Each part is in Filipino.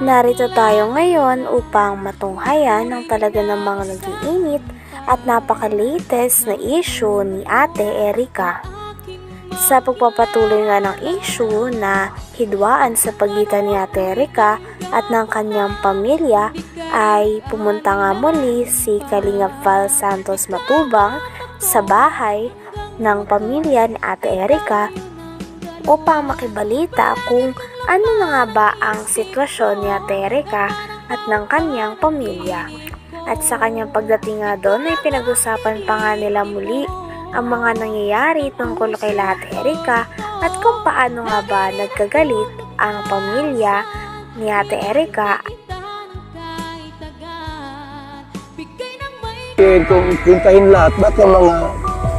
Narito tayo ngayon upang matunghayan ang talaga namang nag-iinit at napaka-latest na issue ni Ate Erica. Sa pagpapatuloy nga ng issue na hidwaan sa pagitan ni Ate Erica at ng kanyang pamilya ay pumunta nga muli si Kalingap Val Santos Matubang sa bahay ng pamilya ni Ate Erica upang makibalita kung ano na nga ba ang sitwasyon ni Ate Erica at ng kanyang pamilya. At sa kanyang pagdating nga doon ay pinag-usapan pa nga nila muli ang mga nangyayari tungkol kay Ate Erica at kung paano nga ba nagkagalit ang pamilya ni Ate Erica. Kung kintahin lahat, baka mga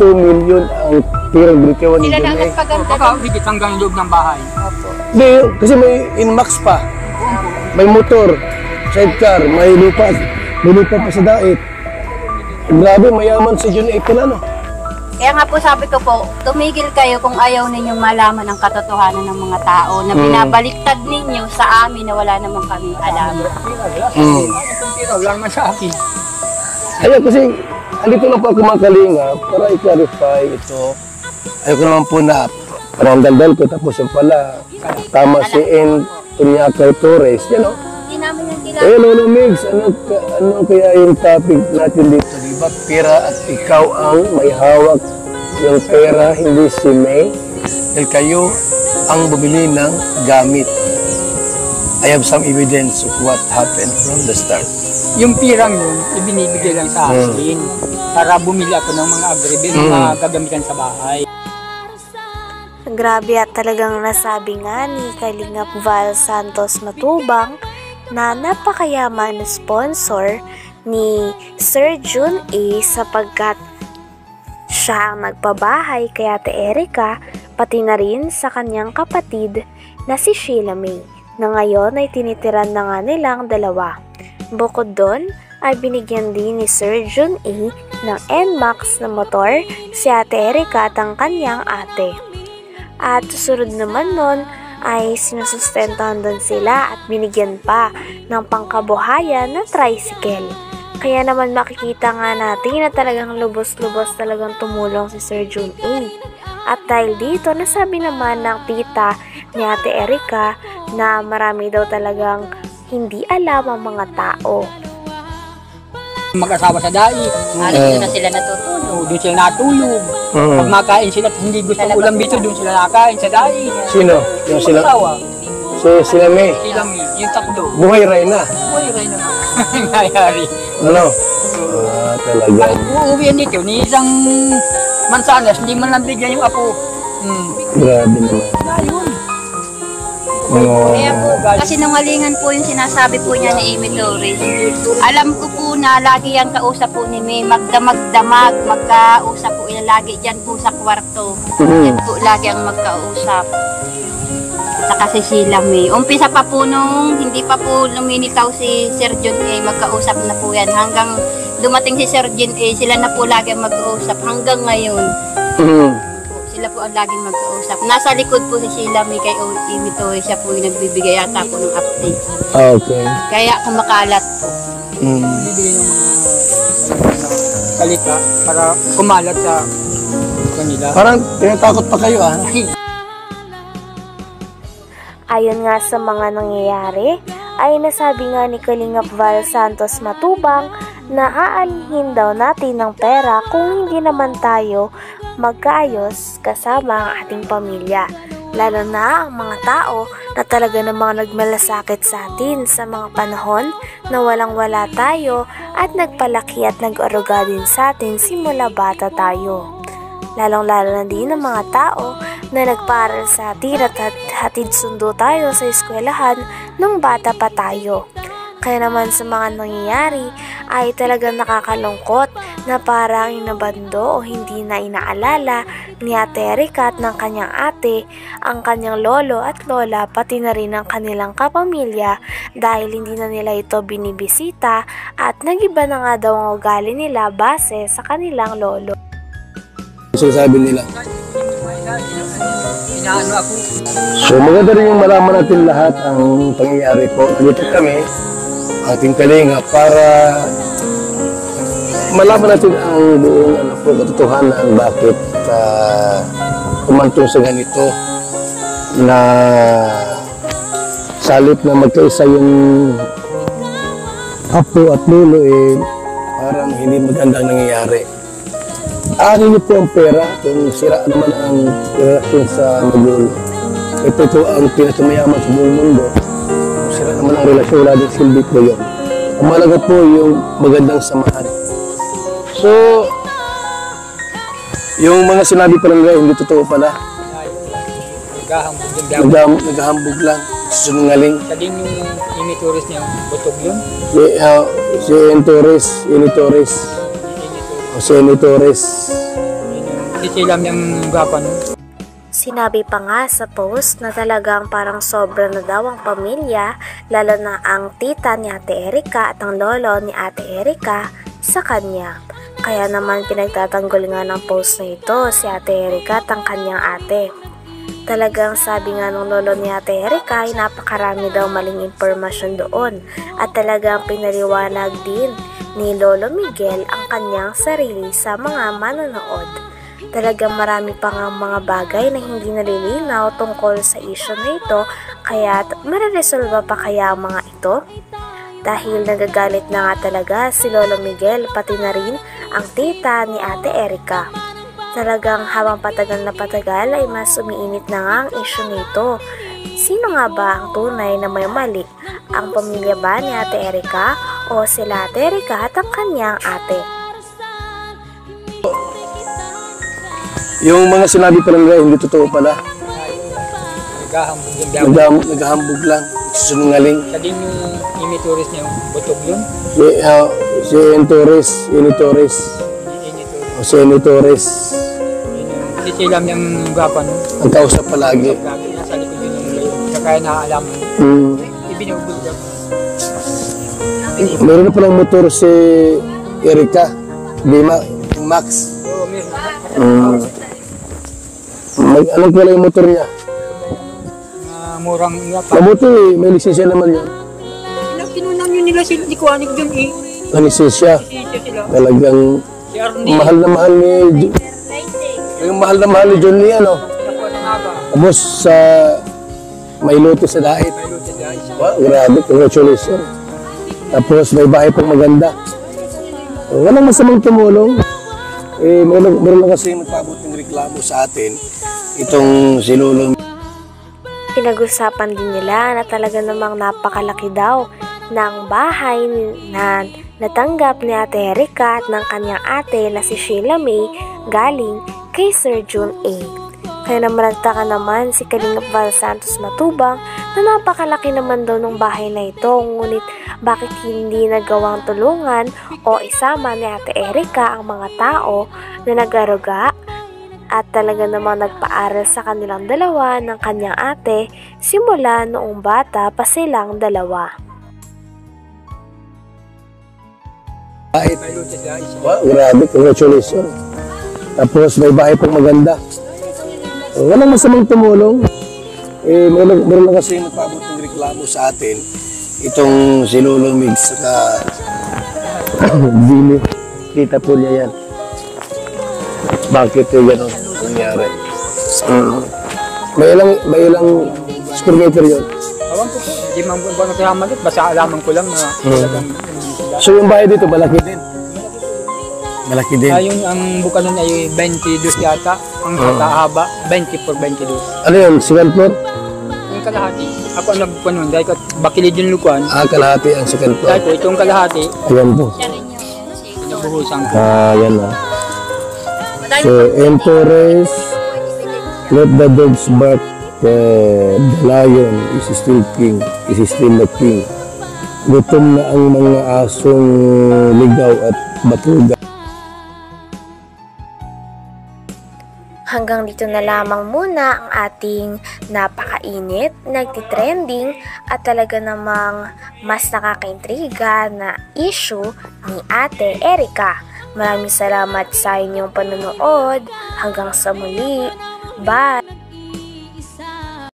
2 million ang tirang binitawan ni Sila na Jun. nagpaganda. Baka higit hanggang loob ng bahay. Hindi, kasi may Inmax pa. May motor, sidecar, may lupa pa sa dait. Grabe, mayaman si Jun pala, no? Kaya nga po sabi ko po, tumigil kayo kung ayaw ninyong malaman ang katotohanan ng mga tao na binabaliktad ninyo sa amin na wala naman kami alam. Wala naman sa akin. Ayun, kasi andito lang po ako mga kalinga para i-clarify ito. Ayoko naman po na parang daldal ko tapos yung pala tama si N. Tunyakay Torres, yan o. Hindi namin yung kilala. Ayun, Lolo Migs, ano kaya yung topic natin dito? Diba, pera at ikaw ang may hawak yung pera, hindi si May. Dahil kayo ang bumili ng gamit. I have some evidence of what happened from the start. Yung pirang yun, ibinibigay lang sa akin para bumili ako ng mga agribil na gagamitan sa bahay. Grabe at talagang nasabi nga ni Kalingap Val Santos Matubang na napakayaman na sponsor ni Sir Jun A sapagkat siya ang nagpabahay kay Ate Erica pati na rin sa kanyang kapatid na si Sheila May na ngayon ay tinitiran na nga nilang dalawa. Bukod doon ay binigyan din ni Sir Jun A ng Nmax na motor si Ate Erica at ang kanyang ate. At susunod naman nun ay sinusustentahan doon sila at binigyan pa ng pangkabuhayan na tricycle. Kaya naman makikita nga natin na talagang lubos-lubos talagang tumulong si Sir Jun A. At dahil dito, nasabi naman ng tita ni Ate Erica na marami daw talagang hindi alam ang mga tao. Mag-asawa sa dai. Doon na sila natutulog. Doon sila natulog. Pag makain sila at hindi gusto ulam dito, doon sila nakain sa dai. Sino? Yung sila? Mag-asawa. Sila May? Sila May, yung tatlo. Buhay rin na. Uy, rin na. Nangyayari. Ano? Talaga. Uuwihan dito, ni isang mansanas, hindi man lang bigyan yung apo. Grabe naman. Ayun. Kaya po, kasi nangalingan po yung sinasabi po niya ni Amy Torres. Alam ko po na lagi yung kausap po ni May, magdamag-damag, magkausap po yan lagi dyan po sa kwarto. Yan po lagi ang magkausap. Saka si Sheila May. Umpisa pa po nung hindi pa po luminitaw si Sir John A, magkausap na po yan. Hanggang dumating si Sir John A, sila na po lagi ang magkausap hanggang ngayon. Sila po ang laging magkausap. Nasa likod po si Sheila May kay Amy Torres, siya po yung nagbibigay yata po ng update. Okay. Kaya kumakalat po. Bibigyan ng mga salita para kumalat sa kanila. Parang tinatakot pa kayo, ah. Ayon nga sa mga nangyayari, ay nasabi nga ni Kalingap Val Santos Matubang na aanhin daw natin ng pera kung hindi naman tayo magkaayos kasama ang ating pamilya. Lalo na ang mga tao na talaga namang nagmalasakit sa atin sa mga panahon na walang-wala tayo at nagpalaki at nag-aruga din sa atin simula bata tayo. Lalong-lalo na din ang mga tao na nagparal sa atin at hatid sundo tayo sa eskwelahan nung bata pa tayo. Kaya naman sa mga nangyayari ay talagang nakakalungkot na parang inabando o hindi na inaalala ni Ate Erica at ng kanyang ate ang kanyang lolo at lola pati na rin ang kanilang kapamilya dahil hindi na nila ito binibisita at nagiba na nga daw ang ugali nila base sa kanilang lolo. Sinasabi nila. inaano ako. So maganda rin yung malaman natin lahat ang pangyayari po. Nandito kami, ating kalinga, para malaman natin ang buong katotohanan bakit umantong sa ganito na salip na magkaisa yung apo at lolo parang hindi magandang nangyayari. Ano niyo po ang pera kung sira naman ang relasyon sa magulo. Ito ang pinakamayaman sa buong mundo. Kung sira naman ang relasyon, wala din silbi po yun. Ang malaga po yung magandang samahan. So, yung mga sinabi pa lang hindi totoo pala. Naghahambog lang. Sinungaling. Sa din yung imitoris niya, butog yun. Si Torres. Si Torres. Hindi sila yung gapa nun. Sinabi pa nga sa post na talagang parang sobra na daw ang pamilya, lalo na ang tita ni Ate Erika at ang lolo ni Ate Erika sa kanya. Kaya naman pinagtatanggol nga ng post na ito si Ate Erika at ang kanyang ate. Talagang sabi nga ng lolo ni Ate Erika ay napakarami daw maling impormasyon doon at talagang pinaliwanag din ni Lolo Miguel ang kanyang sarili sa mga manonood. Talagang marami pa nga mga bagay na hindi nalilinaw tungkol sa issue na ito, kaya mareresolba pa kaya ang mga ito? Dahil nagagalit na nga talaga si Lolo Miguel pati na rin ang tita ni Ate Erika. Talagang habang patagal na patagal ay mas umiinit na nga ang issue nito. Sino nga ba ang tunay na may mali? Ang pamilya ba ni Ate Erika o sila Ate Erika at ang kanyang ate? Yung mga sinabi pa lang hindi totoo pala. Naghahambog lang. Sinungaling. Sa din yung imitoris niya, butog yun. Si Torres. Si Torres. Hindi sila yung gapa nun. Ang kausap palagi. Nasa likod yun yung layo. Kaya nakaalam. Ibinubulgap. Meron na palang motor si Erika. Max. Oo, meron. Anong pala yung motor niya? Murang nga pa. Mabuti, may lisensya naman yan. Kinunang yun nila si Kuanig dun eh. Ang lisensya. Sisya sila. Talagang Si Arnie. mahal na mahal ni John Lee, ano? Nakuha ng aga. Tapos sa may loto sa Dait. May luto guys. Wow, grabe, congratulations. Tapos may bahay pang maganda. Walang masamang tumulong. Meron lang kasi magpaabot ng reklamo sa atin. Itong si Lolo. Pinag-usapan din nila na talaga namang napakalaki daw ng bahay na natanggap ni Ate Erika at ng kanyang ate na si Sheila May galing kay Sir June A. Kaya naman nagtaka naman si Kalingap Val Santos Matubang na napakalaki naman daw ng bahay na ito, ngunit bakit hindi nagawang tulungan o isama ni Ate Erika ang mga tao na nag-aruga at talaga namang nagpaaral sa kanilang dalawa ng kanyang ate simula noong bata pa silang dalawa. Dait. May luto guys. Wow, grabe, congratulations. Tapos may bahay pang maganda. Walang masamang tumulong. Meron lang kasi magpaabot ng reklamo sa atin. Itong si Lolo Mig saka Dili. Kita po niya yan. Bakit yung gano'n nangyari? May ilang square meter yun. Awan ko po. Hindi man po nagkakamalit. Basta alaman ko lang na talagang So yung bahay dito, malaki din. Malaki din. yung ang buka nun ay 22 yata. Ang katahaba, 20 por 22. Ano yun? Second floor? Yung kalahati, ako ang nagpuan nun. Dahil bakilid yung lukuan. Kalahati ang second floor. Dahil po, itong kalahati, Ayan po. pinabuhusan ko. Yan na. So, Torres, let the dogs bark. The lion is still king. Is still the king. Gutom na ang mga asong ligaw at batuga. Hanggang dito na lamang muna ang ating napakainit, nagtitrending at talaga namang mas nakakaintriga na issue ni Ate Erika. Maraming salamat sa inyong panonood. Hanggang sa muli. Bye!